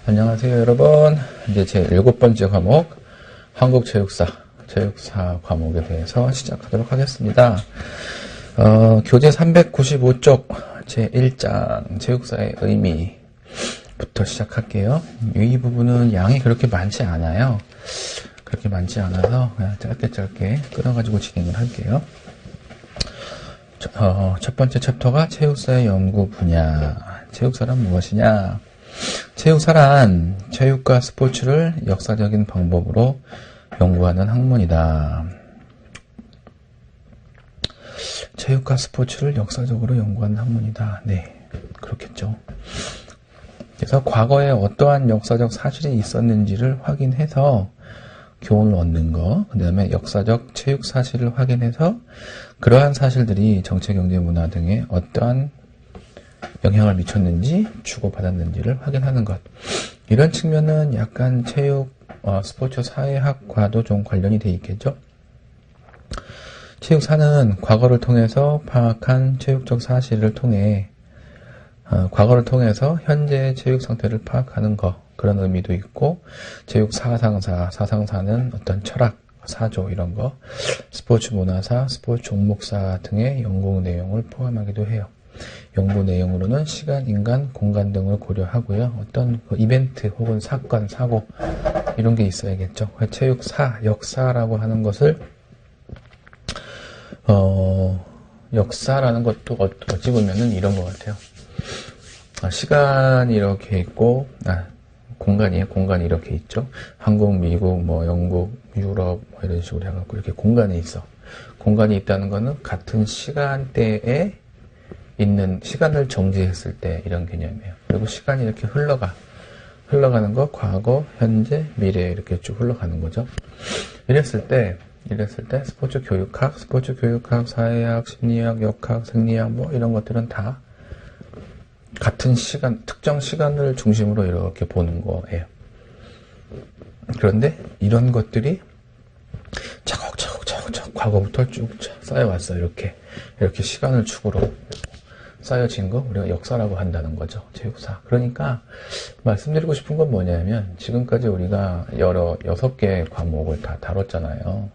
안녕하세요, 여러분. 이제 제 7번째 과목, 한국체육사, 체육사 과목에 대해서 시작하도록 하겠습니다. 교재 395쪽 제1장, 체육사의 의미부터 시작할게요. 이 부분은 양이 그렇게 많지 않아요. 그렇게 많지 않아서 그냥 짧게 끊어가지고 진행을 할게요. 첫 번째 챕터가 체육사의 연구 분야. 체육사란 무엇이냐? 체육사란 체육과 스포츠를 역사적인 방법으로 연구하는 학문이다. 체육과 스포츠를 역사적으로 연구하는 학문이다. 네, 그렇겠죠. 그래서 과거에 어떠한 역사적 사실이 있었는지를 확인해서 교훈을 얻는 거, 그 다음에 역사적 체육 사실을 확인해서 그러한 사실들이 정치, 경제, 문화 등에 어떠한 영향을 미쳤는지, 주고받았는지를 확인하는 것. 이런 측면은 약간 체육, 스포츠 사회학과도 좀 관련이 돼 있겠죠. 체육사는 과거를 통해서 파악한 체육적 사실을 통해 과거를 통해서 현재의 체육 상태를 파악하는 것, 그런 의미도 있고, 체육 사상사는 어떤 철학, 사조 이런 거, 스포츠 문화사, 스포츠 종목사 등의 연구 내용을 포함하기도 해요. 연구 내용으로는 시간, 인간, 공간 등을 고려하고요. 어떤 이벤트 혹은 사건, 사고 이런 게 있어야겠죠. 체육사, 역사라고 하는 것을 역사라는 것도 어찌 보면은 이런 것 같아요. 시간이 이렇게 있고, 공간이 이렇게 있죠. 한국, 미국, 영국, 유럽, 이런 식으로 해갖고 이렇게 공간이 있어. 공간이 있다는 거는 같은 시간대에 있는, 시간을 정지했을 때 이런 개념이에요. 그리고 시간이 이렇게 흘러가는 거, 과거, 현재, 미래 이렇게 쭉 흘러가는 거죠. 이랬을 때 스포츠 교육학, 사회학, 심리학, 역학, 생리학 이런 것들은 다 같은 시간, 특정 시간을 중심으로 이렇게 보는 거예요. 그런데 이런 것들이 차곡차곡 과거부터 쭉 쌓여왔어. 이렇게 시간을 축으로 쌓여진 거 우리가 역사라고 한다는 거죠. 체육사. 그러니까 말씀드리고 싶은 건 뭐냐면 지금까지 우리가 6개의 과목을 다 다뤘잖아요.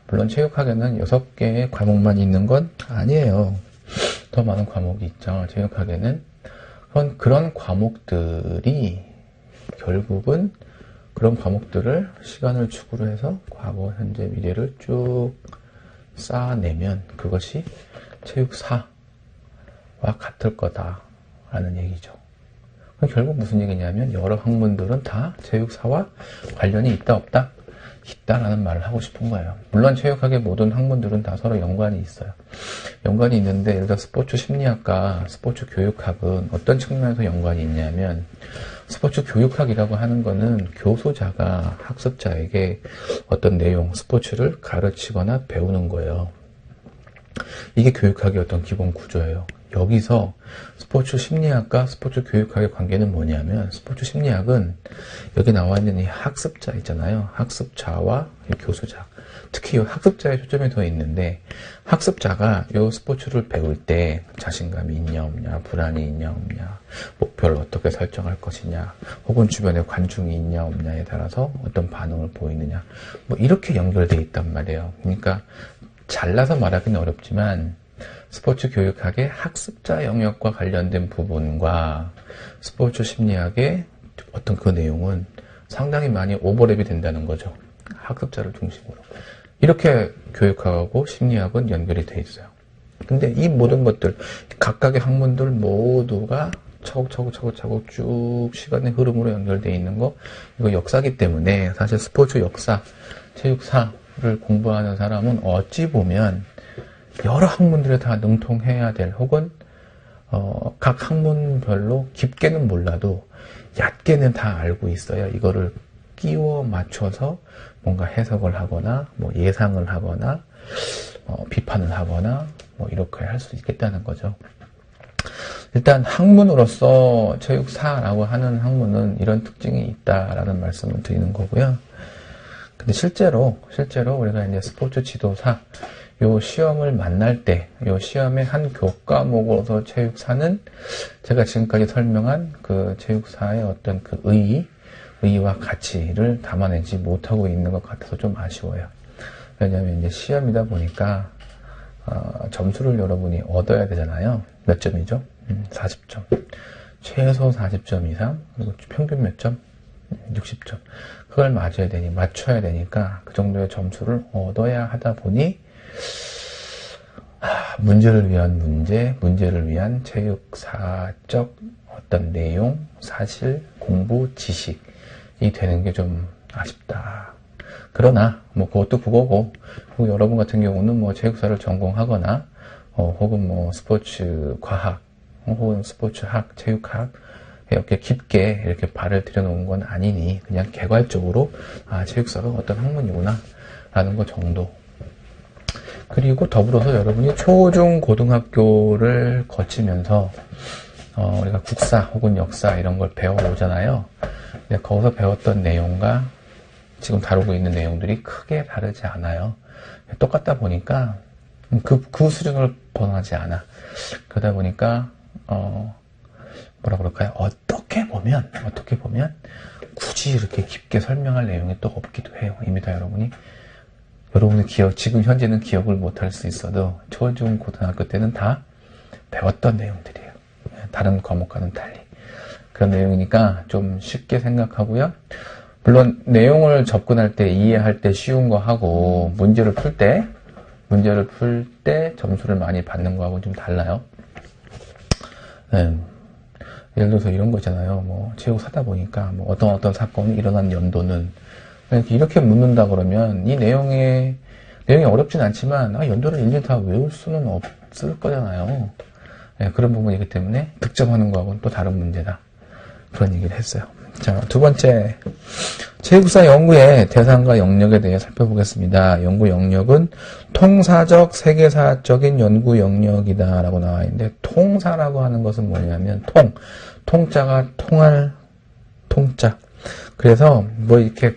물론 체육학에는 6개의 과목만 있는 건 아니에요. 더 많은 과목이 있죠. 체육학에는. 그런 과목들이 결국은 그런 과목들을 시간을 축으로 해서 과거, 현재, 미래를 쭉 쌓아내면 그것이 체육사와 같을 거다라는 얘기죠. 결국 무슨 얘기냐면 여러 학문들은 다 체육사와 관련이 있다 없다? 있다라는 말을 하고 싶은 거예요. 물론 체육학의 모든 학문들은 다 서로 연관이 있어요. 연관이 있는데 예를 들어 스포츠 심리학과 스포츠 교육학은 어떤 측면에서 연관이 있냐면 스포츠 교육학이라고 하는 거는 교수자가 학습자에게 어떤 내용, 스포츠를 가르치거나 배우는 거예요. 이게 교육학의 어떤 기본 구조예요. 여기서 스포츠 심리학과 스포츠 교육학의 관계는 뭐냐면 스포츠 심리학은 여기 나와 있는 이 학습자 있잖아요. 학습자와 교수자. 특히 이 학습자에 초점이 더 있는데 학습자가 이 스포츠를 배울 때 자신감이 있냐 없냐, 불안이 있냐 없냐, 목표를 어떻게 설정할 것이냐, 혹은 주변에 관중이 있냐 없냐에 따라서 어떤 반응을 보이느냐, 이렇게 연결돼 있단 말이에요. 그러니까 잘라서 말하기는 어렵지만 스포츠 교육학의 학습자 영역과 관련된 부분과 스포츠 심리학의 어떤 그 내용은 상당히 많이 오버랩이 된다는 거죠. 학습자를 중심으로. 이렇게 교육학하고 심리학은 연결이 돼 있어요. 근데 이 모든 것들, 각각의 학문들 모두가 차곡차곡 쭉 시간의 흐름으로 연결되어 있는 거, 이거 역사기 때문에 사실 스포츠 역사, 체육사를 공부하는 사람은 어찌 보면 여러 학문들에 다 능통해야 될 혹은 각 학문별로 깊게는 몰라도 얕게는 다 알고 있어야 이거를 끼워 맞춰서 뭔가 해석을 하거나 예상을 하거나 비판을 하거나 이렇게 할 수 있겠다는 거죠. 일단 학문으로서 체육사라고 하는 학문은 이런 특징이 있다라는 말씀을 드리는 거고요. 근데 실제로 우리가 이제 스포츠 지도사 요 시험을 만날 때, 요 시험의 한 교과목으로서 체육사는 제가 지금까지 설명한 그 체육사의 어떤 그 의의와 가치를 담아내지 못하고 있는 것 같아서 좀 아쉬워요. 왜냐하면 이제 시험이다 보니까 점수를 여러분이 얻어야 되잖아요. 몇 점이죠? 40점. 최소 40점 이상, 그리고 평균 몇 점? 60점. 그걸 맞춰야 되니까 그 정도의 점수를 얻어야 하다 보니 문제를 위한 문제를 위한 체육사적 어떤 내용, 사실, 공부, 지식이 되는 게 좀 아쉽다. 그러나 뭐 그것도 그거고, 그리고 여러분 같은 경우는 뭐 체육사를 전공하거나 혹은 뭐 스포츠 과학 혹은 스포츠학, 체육학 이렇게 깊게 이렇게 발을 들여놓은 건 아니니 그냥 개괄적으로 체육사가 어떤 학문이구나 라는 것 정도. 그리고 더불어서 여러분이 초중 고등학교를 거치면서 우리가 국사 혹은 역사 이런 걸 배워오잖아요. 근데 거기서 배웠던 내용과 지금 다루고 있는 내용들이 크게 다르지 않아요. 똑같다 보니까 그 수준을 벗어나지 않아. 그러다 보니까 뭐라 그럴까요? 어떻게 보면 굳이 이렇게 깊게 설명할 내용이 또 없기도 해요. 이미 다 여러분이 지금 현재는 기억을 못할 수 있어도 초중 고등학교 때는 다 배웠던 내용들이에요. 다른 과목과는 달리. 그런 내용이니까 좀 쉽게 생각하고요. 물론 내용을 접근할 때, 이해할 때 쉬운 거 하고 문제를 풀 때 점수를 많이 받는 거하고 좀 달라요. 예를 들어서 이런 거 있잖아요. 뭐 체육사다 보니까 뭐 어떤 사건이 일어난 연도는 이렇게 묻는다 그러면 이 내용이 어렵진 않지만 연도를 일일이 다 외울 수는 없을 거잖아요. 그런 부분이기 때문에 득점하는 거하고는 또 다른 문제다. 그런 얘기를 했어요. 자, 두 번째, 체육사 연구의 대상과 영역에 대해 살펴보겠습니다. 연구 영역은 통사적, 세계사적인 연구 영역이다 라고 나와 있는데, 통사라고 하는 것은 뭐냐면 통자가 통할 통자. 그래서 뭐 이렇게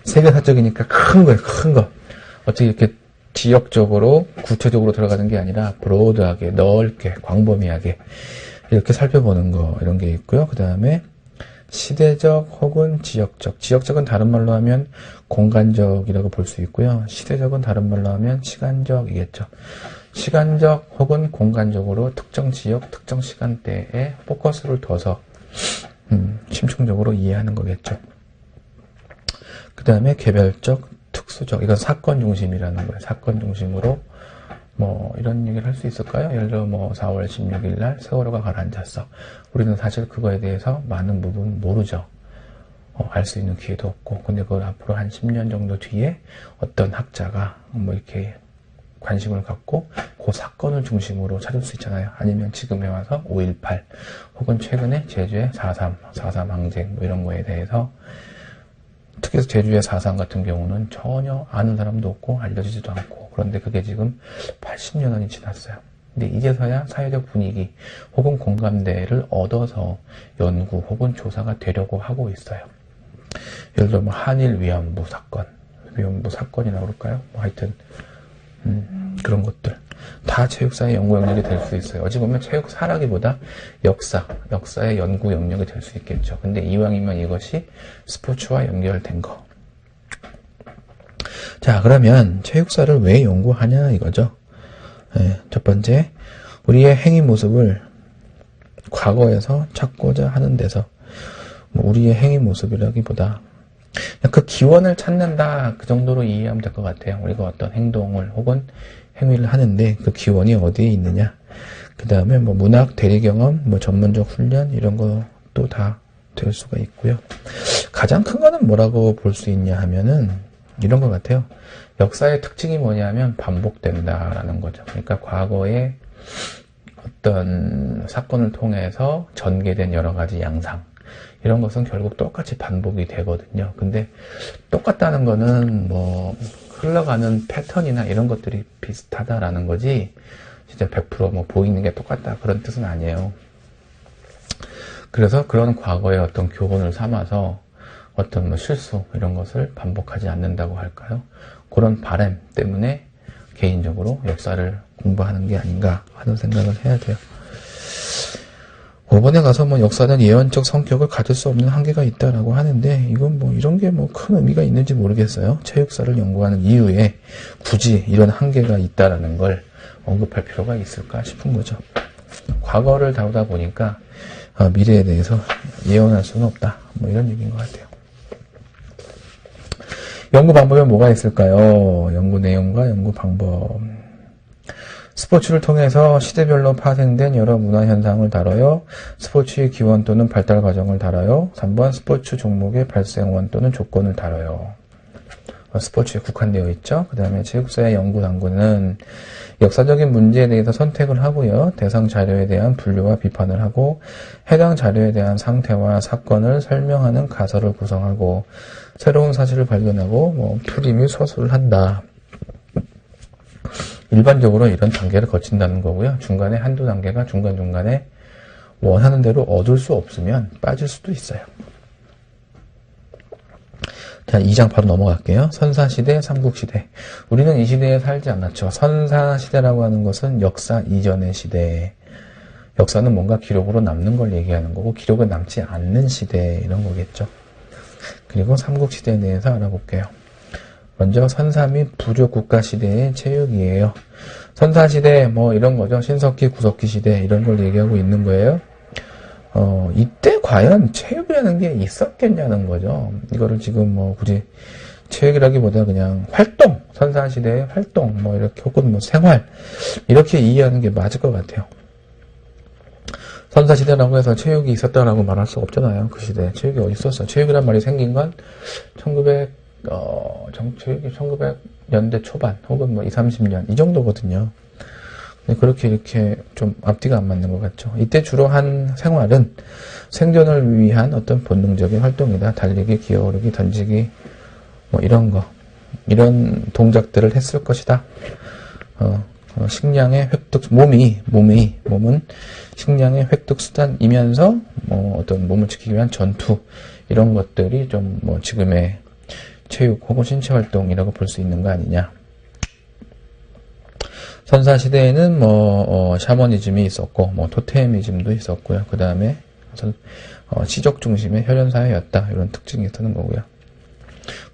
세계사적이니까 큰 거. 어떻게 이렇게 지역적으로 구체적으로 들어가는 게 아니라 브로드하게, 넓게, 광범위하게 이렇게 살펴보는 거, 이런 게 있고요. 그 다음에 시대적 혹은 지역적. 지역적은 다른 말로 하면 공간적이라고 볼 수 있고요. 시대적은 다른 말로 하면 시간적이겠죠. 시간적 혹은 공간적으로 특정 지역, 특정 시간대에 포커스를 둬서 심층적으로 이해하는 거겠죠. 그 다음에 개별적, 특수적. 이건 사건 중심이라는 거예요. 사건 중심으로 뭐 이런 얘기를 할 수 있을까요? 예를 들어 뭐 4월 16일 날 세월호가 가라앉았어. 우리는 사실 그거에 대해서 많은 부분 모르죠. 알 수 있는 기회도 없고. 근데 그걸 앞으로 한 10년 정도 뒤에 어떤 학자가 뭐 이렇게 관심을 갖고 그 사건을 중심으로 찾을 수 있잖아요. 아니면 지금에 와서 5.18 혹은 최근에 제주의 4.3 항쟁 뭐 이런 거에 대해서, 특히 제주의 4.3 같은 경우는 전혀 아는 사람도 없고 알려지지도 않고, 그런데 그게 지금 80년이 지났어요. 근데 이제서야 사회적 분위기 혹은 공감대를 얻어서 연구 혹은 조사가 되려고 하고 있어요. 예를 들어 뭐 한일 위안부 사건이라고 그럴까요? 뭐 하여튼 그런 것들 다 체육사의 연구 영역이 될 수 있어요. 어찌 보면 체육사라기보다 역사의 연구 영역이 될 수 있겠죠. 근데 이왕이면 이것이 스포츠와 연결된 거. 자, 그러면 체육사를 왜 연구하냐 이거죠. 첫 번째, 우리의 행위 모습을 과거에서 찾고자 하는 데서, 뭐 우리의 행위 모습이라기보다 그 기원을 찾는다, 그 정도로 이해하면 될 것 같아요. 우리가 어떤 행동을 혹은 행위를 하는데 그 기원이 어디에 있느냐. 그 다음에 뭐 문학, 대리 경험, 뭐 전문적 훈련 이런 것도 다 될 수가 있고요. 가장 큰 거는 뭐라고 볼 수 있냐 하면은 이런 것 같아요. 역사의 특징이 뭐냐면 반복된다라는 거죠. 그러니까 과거에 어떤 사건을 통해서 전개된 여러 가지 양상, 이런 것은 결국 똑같이 반복이 되거든요. 근데 똑같다는 거는 뭐 흘러가는 패턴이나 이런 것들이 비슷하다라는 거지, 진짜 100% 보이는 게 똑같다 그런 뜻은 아니에요. 그래서 그런 과거의 어떤 교훈을 삼아서 어떤 실수 이런 것을 반복하지 않는다고 할까요? 그런 바람 때문에 개인적으로 역사를 공부하는 게 아닌가 하는 생각을 해야 돼요. 5번에 가서 뭐 역사는 예언적 성격을 가질 수 없는 한계가 있다라고 하는데, 이건 뭐 이런 게 뭐 큰 의미가 있는지 모르겠어요. 체육사를 연구하는 이유에 굳이 이런 한계가 있다라는 걸 언급할 필요가 있을까 싶은 거죠. 과거를 다루다 보니까 미래에 대해서 예언할 수는 없다, 뭐 이런 얘기인 것 같아요. 연구 방법에 뭐가 있을까요? 연구 내용과 연구 방법. 스포츠를 통해서 시대별로 파생된 여러 문화 현상을 다뤄요. 스포츠의 기원 또는 발달 과정을 다뤄요. 3번 스포츠 종목의 발생원 또는 조건을 다뤄요. 스포츠에 국한되어 있죠. 그 다음에 체육사의 연구 당구는 역사적인 문제에 대해서 선택을 하고요. 대상 자료에 대한 분류와 비판을 하고, 해당 자료에 대한 상태와 사건을 설명하는 가설을 구성하고, 새로운 사실을 발견하고 풀이 및 서술을 한다. 일반적으로 이런 단계를 거친다는 거고요. 중간에 한두 단계가 중간중간에 원하는 대로 얻을 수 없으면 빠질 수도 있어요. 자, 2장 바로 넘어갈게요. 선사시대, 삼국시대. 우리는 이 시대에 살지 않았죠. 선사시대라고 하는 것은 역사 이전의 시대. 역사는 뭔가 기록으로 남는 걸 얘기하는 거고, 기록에 남지 않는 시대, 이런 거겠죠. 그리고 삼국시대에 대해서 알아볼게요. 먼저 선사 및 부족 국가 시대의 체육이에요. 선사시대 뭐 이런 거죠. 신석기, 구석기 시대 이런 걸 얘기하고 있는 거예요. 이때 과연 체육이라는 게 있었겠냐는 거죠. 이거를 지금 뭐 굳이 체육이라기보다 그냥 활동, 선사시대의 활동 뭐 이렇게 혹은 뭐 생활 이렇게 이해하는 게 맞을 것 같아요. 선사시대라고 해서 체육이 있었다라고 말할 수 없잖아요. 그 시대에 체육이 어디 있었어? 체육이란 말이 생긴 건 1900년대 초반 혹은 뭐 20, 30년 이 정도거든요. 그렇게 이렇게 좀 앞뒤가 안 맞는 것 같죠. 이때 주로 한 생활은 생존을 위한 어떤 본능적인 활동이다. 달리기, 기어오르기, 던지기 뭐 이런 거, 이런 동작들을 했을 것이다. 식량의 획득, 몸은 식량의 획득 수단이면서 뭐 어떤 몸을 지키기 위한 전투 이런 것들이 좀 뭐 지금의 체육 혹은 신체 활동이라고 볼 수 있는 거 아니냐. 선사시대에는 샤머니즘이 있었고, 토테미즘도 있었고요. 그 다음에, 시족 중심의 혈연사회였다. 이런 특징이 있었는 거고요.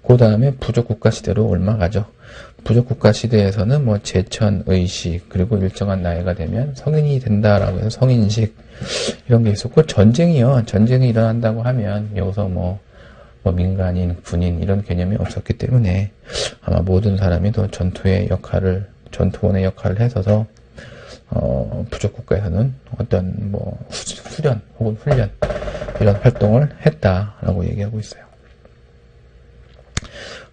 그 다음에 부족국가 시대로 올라가죠. 부족국가 시대에서는 제천, 의식, 그리고 일정한 나이가 되면 성인이 된다라고 해서 성인식, 이런 게 있었고, 전쟁이 일어난다고 하면, 여기서 민간인, 군인, 이런 개념이 없었기 때문에, 아마 모든 사람이 더 전투원의 역할을 해서서 부족국가에서는 어떤 수련 혹은 훈련 이런 활동을 했다라고 얘기하고 있어요.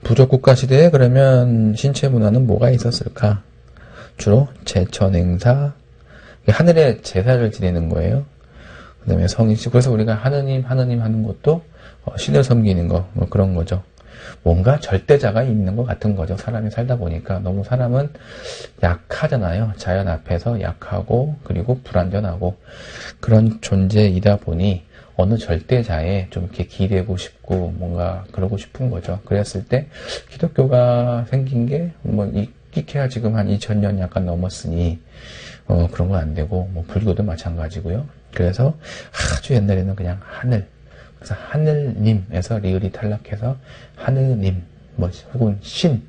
부족국가 시대에 그러면 신체 문화는 뭐가 있었을까? 주로 제천 행사, 하늘에 제사를 지내는 거예요. 그 다음에 성인식. 그래서 우리가 하느님 하는 것도 신을 섬기는 거 그런 거죠. 뭔가 절대자가 있는 것 같은 거죠. 사람이 살다 보니까 너무 사람은 약하잖아요. 자연 앞에서 약하고 그리고 불완전하고 그런 존재이다 보니 어느 절대자에 좀 이렇게 기대고 싶고 뭔가 그러고 싶은 거죠. 그랬을 때 기독교가 생긴 게 익히야 지금 한 2000년 약간 넘었으니 그런 건 안 되고 불교도 마찬가지고요. 그래서 아주 옛날에는 그냥 하늘, 그래서 하늘님에서 리을이 탈락해서 하느님, 혹은 신,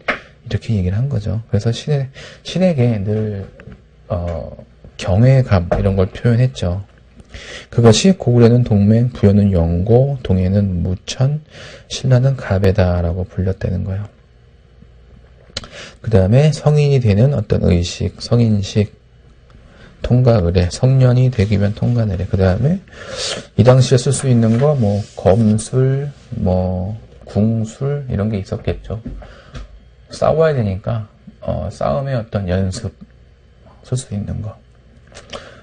이렇게 얘기를 한 거죠. 그래서 신에게 늘, 경외감, 이런 걸 표현했죠. 그것이 고구려는 동맹, 부여는 영고, 동해는 무천, 신라는 가베다라고 불렸다는 거예요. 그 다음에 성인이 되는 어떤 의식, 성인식, 통가의례, 성년이 되기면 통가의례. 그 다음에 이 당시에 쓸 수 있는 거 검술, 궁술 이런 게 있었겠죠. 싸워야 되니까 싸움의 어떤 연습 쓸 수 있는 거.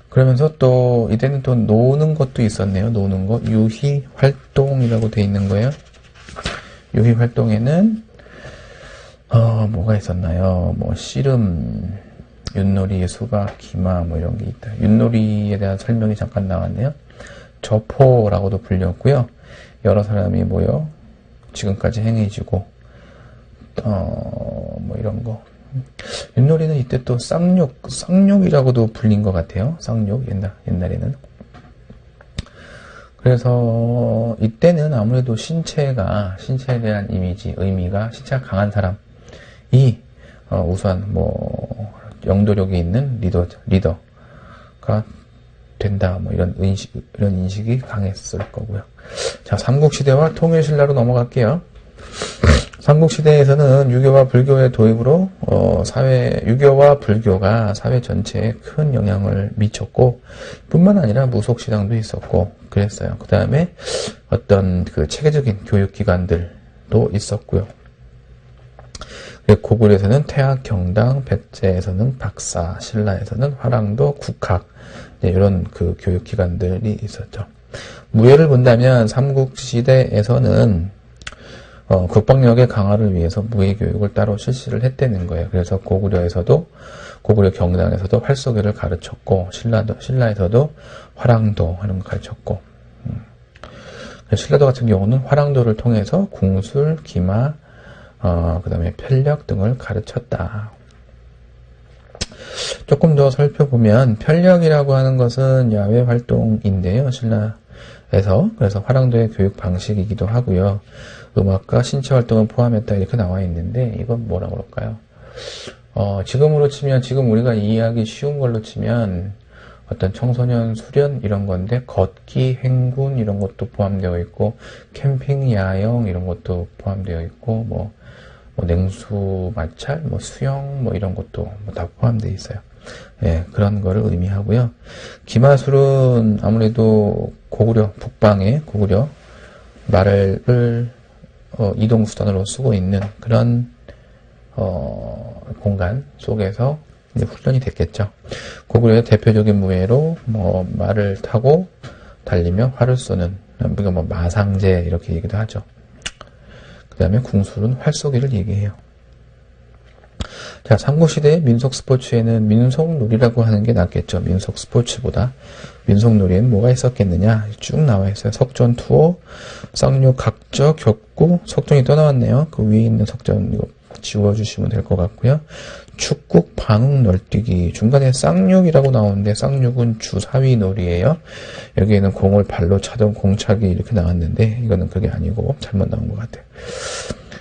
그러면서 또 이때는 또 노는 것도 있었네요. 노는 거 유희 활동이라고 돼 있는 거예요. 유희 활동에는 뭐가 있었나요? 씨름, 윷놀이, 수박, 기마 이런 게 있다. 윷놀이에 대한 설명이 잠깐 나왔네요. 저포라고도 불렸고요. 여러 사람이 모여 지금까지 행해지고 이런 거 윷놀이는 이때 또 쌍욕이라고도 불린 것 같아요. 쌍욕, 옛날에는. 그래서 이때는 아무래도 신체에 대한 의미가 신체가 강한 사람이 우선 뭐 영도력이 있는 리더가 된다. 뭐 이런 인식이 강했을 거고요. 자, 삼국시대와 통일신라로 넘어갈게요. 삼국시대에서는 유교와 불교의 도입으로 유교와 불교가 사회 전체에 큰 영향을 미쳤고, 뿐만 아니라 무속시당도 있었고 그랬어요. 그 다음에 어떤 그 체계적인 교육기관들도 있었고요. 고구려에서는 태학, 경당, 백제에서는 박사, 신라에서는 화랑도, 국학, 이런 그 교육기관들이 있었죠. 무예를 본다면 삼국시대에서는 국방력의 강화를 위해서 무예교육을 따로 실시를 했다는 거예요. 그래서 고구려 경당에서도 활쏘기를 가르쳤고, 신라에서도 화랑도 하는 걸 가르쳤고, 신라도 같은 경우는 화랑도를 통해서 궁술, 기마, 그 다음에 편력 등을 가르쳤다. 조금 더 살펴보면 편력이라고 하는 것은 야외 활동인데요. 신라에서. 그래서 화랑도의 교육 방식이기도 하고요. 음악과 신체 활동을 포함했다 이렇게 나와 있는데 이건 뭐라고 그럴까요? 지금 우리가 이해하기 쉬운 걸로 치면 어떤 청소년 수련 이런 건데 걷기, 행군 이런 것도 포함되어 있고 캠핑, 야영 이런 것도 포함되어 있고 뭐 냉수 마찰, 수영 이런 것도 다 포함되어 있어요. 예, 그런 거를 의미하고요. 기마술은 아무래도 북방의 고구려 말을 이동수단으로 쓰고 있는 그런 공간 속에서 이제 훈련이 됐겠죠. 고구려의 대표적인 무예로 말을 타고 달리며 활을 쏘는, 우리가 마상제 이렇게 얘기도 하죠. 그 다음에 궁술은 활쏘기를 얘기해요. 자, 삼국시대의 민속 스포츠에는 민속놀이라고 하는 게 낫겠죠. 민속 스포츠보다. 민속놀이에는 뭐가 있었겠느냐? 쭉 나와 있어요. 석전, 투호, 쌍욕, 각저, 격구, 석전이 떠나왔네요. 그 위에 있는 석전 이거 지워주시면 될 것 같고요. 축국, 방응, 널뛰기. 중간에 쌍욕이라고 나오는데 쌍욕은 주사위 놀이에요. 여기에는 공을 발로 차던 공차기 이렇게 나왔는데 이거는 그게 아니고 잘못 나온 것 같아요.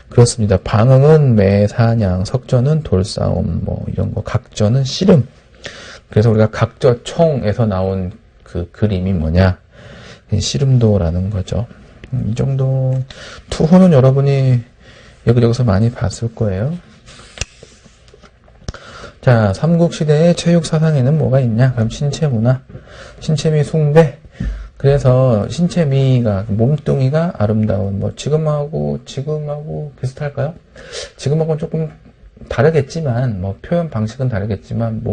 그렇습니다. 방응은 매, 사냥, 석전은 돌싸움, 이런 거, 각저는 씨름. 그래서 우리가 각저총에서 나온 그 그림이 뭐냐? 씨름도라는 거죠. 이 정도, 투호는 여러분이 여기저기서 많이 봤을 거예요. 자, 삼국시대의 체육사상에는 뭐가 있냐? 그럼 신체문화, 신체미 숭배. 그래서 신체미가, 몸뚱이가 아름다운, 지금하고 비슷할까요? 지금하고는 조금 다르겠지만, 표현 방식은 다르겠지만,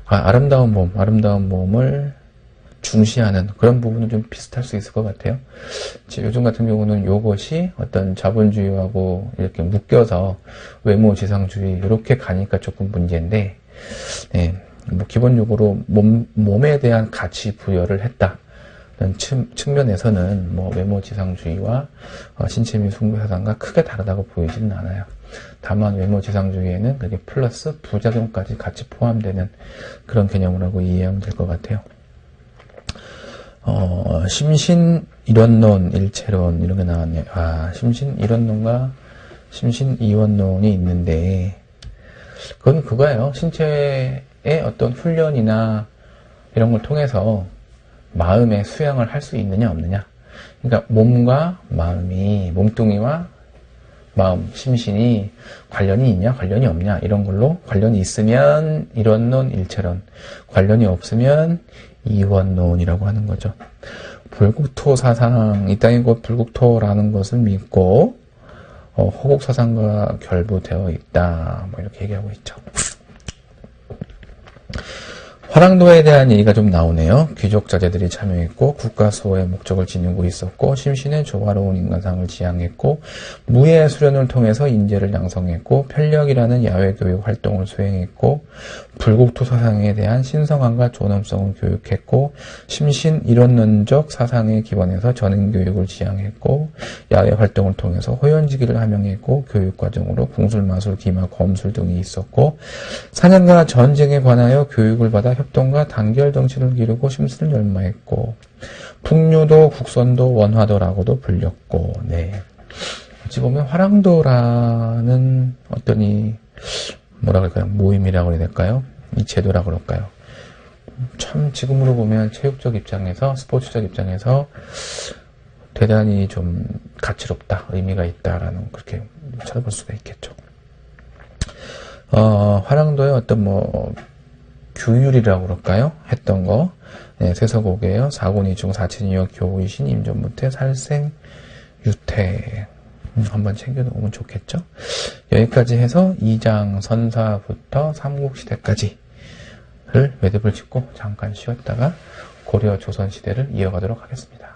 아름다운 몸을 중시하는 그런 부분은 좀 비슷할 수 있을 것 같아요. 요즘 같은 경우는 이것이 어떤 자본주의하고 이렇게 묶여서 외모지상주의, 이렇게 가니까 조금 문제인데, 기본적으로 몸에 대한 가치 부여를 했다. 측면에서는 외모지상주의와 신체미 숭배사상과 크게 다르다고 보이지는 않아요. 다만 외모지상주의에는 그게 플러스 부작용까지 같이 포함되는 그런 개념이라고 이해하면 될 것 같아요. 심신이원론, 일체론 이런 게 나왔네요. 심신이원론과 심신이원론이 있는데 그건 그거예요. 신체의 어떤 훈련이나 이런 걸 통해서 마음의 수양을 할 수 있느냐 없느냐. 그러니까 몸과 마음이, 몸뚱이와 마음, 심신이 관련이 있냐 관련이 없냐 이런 걸로 관련이 있으면 이원론, 일체론, 관련이 없으면 이원론이라고 하는 거죠. 불국토 사상, 이 땅이 곧 불국토라는 것을 믿고 호국 사상과 결부되어 있다. 이렇게 얘기하고 있죠. 화랑도에 대한 얘기가 좀 나오네요. 귀족 자제들이 참여했고 국가 수호의 목적을 지니고 있었고 심신의 조화로운 인간상을 지향했고 무예 수련을 통해서 인재를 양성했고 편력이라는 야외 교육 활동을 수행했고 불국토 사상에 대한 신성함과 존엄성을 교육했고 심신 이론론적 사상에 기반해서 전인 교육을 지향했고 야외 활동을 통해서 호연지기를 함양했고 교육 과정으로 궁술, 마술, 기마, 검술 등이 있었고 사냥과 전쟁에 관하여 교육을 받아 협동과 단결 정치를 기르고 심신을 열마했고 풍류도 국선도 원화도라고도 불렸고 네. 어찌 보면 화랑도라는 어떤 뭐라 그럴까요? 모임이라고 해야 될까요? 이 제도라고 그럴까요? 참 지금으로 보면 체육적 입장에서 스포츠적 입장에서 대단히 좀 가치롭다, 의미가 있다라는 그렇게 찾아볼 수가 있겠죠. 화랑도의 어떤 규율이라고 그럴까요? 했던 거. 네, 세서곡이에요. 사군이 중 사친이여 교의신 임전무태 살생 유태. 한번 챙겨놓으면 좋겠죠? 여기까지 해서 2장 선사부터 삼국시대까지를 매듭을 짓고 잠깐 쉬었다가 고려 조선시대를 이어가도록 하겠습니다.